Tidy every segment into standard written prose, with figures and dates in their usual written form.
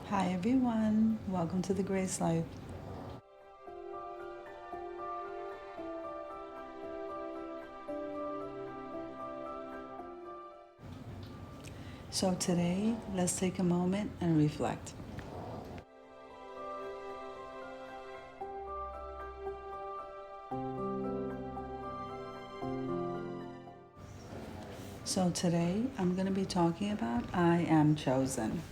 Hi everyone, welcome to the Grace Life. So today, let's take a moment and reflect. So today, I'm going to be talking about I am chosen.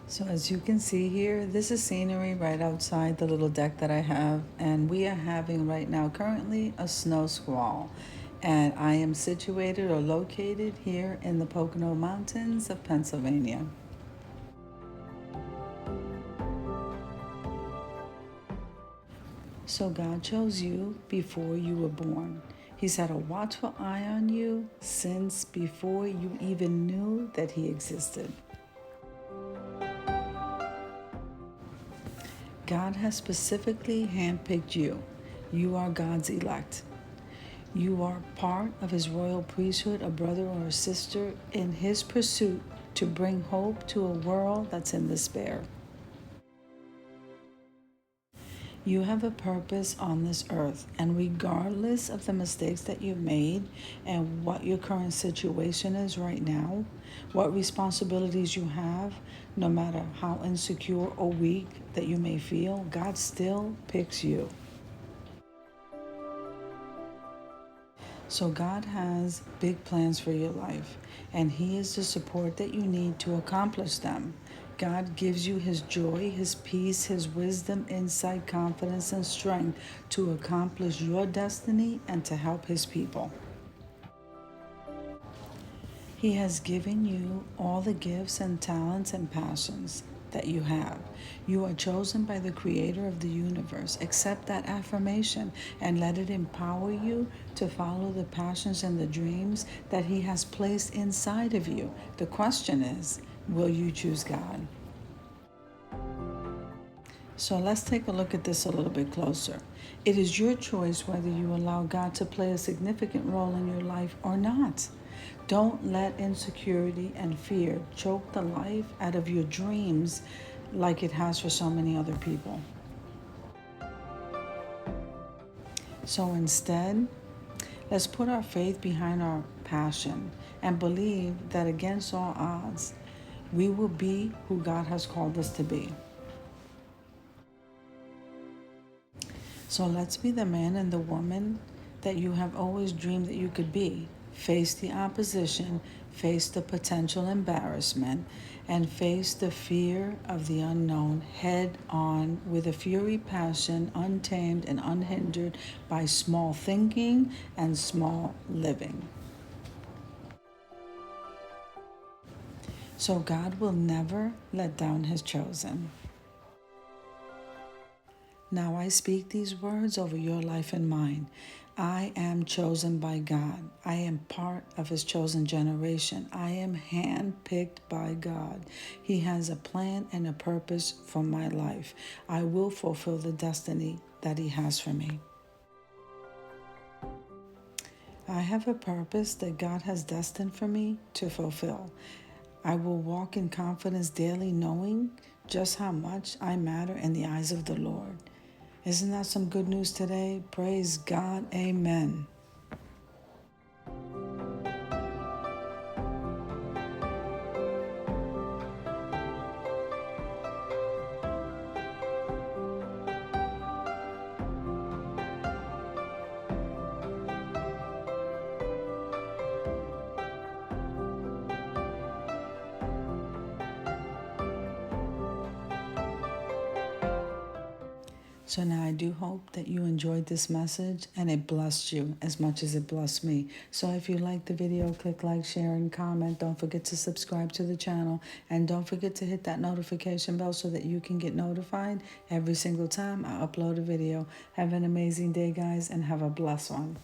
So as you can see here, this is scenery right outside the little deck that I have, and we are having right now currently a snow squall. And I am situated or located here in the Pocono Mountains of Pennsylvania. So God chose you before you were born. He's had a watchful eye on you since before you even knew that He existed. God has specifically handpicked you. You are God's elect. You are part of His royal priesthood, a brother or a sister in His pursuit to bring hope to a world that's in despair. You have a purpose on this earth, and regardless of the mistakes that you've made and what your current situation is right now, what responsibilities you have, no matter how insecure or weak that you may feel, God still picks you. So God has big plans for your life, and He is the support that you need to accomplish them. God gives you His joy, His peace, His wisdom, insight, confidence, and strength to accomplish your destiny and to help His people. He has given you all the gifts and talents and passions that you have. You are chosen by the Creator of the universe. Accept that affirmation and let it empower you to follow the passions and the dreams that He has placed inside of you. The question is, will you choose God? So let's take a look at this a little bit closer. It is your choice whether you allow God to play a significant role in your life or not. Don't let insecurity and fear choke the life out of your dreams like it has for so many other people. So instead, let's put our faith behind our passion and believe that against all odds, we will be who God has called us to be. So let's be the man and the woman that you have always dreamed that you could be. Face the opposition, face the potential embarrassment, and face the fear of the unknown head on with a fury passion, untamed and unhindered by small thinking and small living. So God will never let down His chosen. Now I speak these words over your life and mine. I am chosen by God. I am part of His chosen generation. I am handpicked by God. He has a plan and a purpose for my life. I will fulfill the destiny that He has for me. I have a purpose that God has destined for me to fulfill. I will walk in confidence daily, knowing just how much I matter in the eyes of the Lord. Isn't that some good news today? Praise God. Amen. So now I do hope that you enjoyed this message and it blessed you as much as it blessed me. So if you like the video, click like, share, and comment. Don't forget to subscribe to the channel. And don't forget to hit that notification bell so that you can get notified every single time I upload a video. Have an amazing day, guys, and have a blessed one.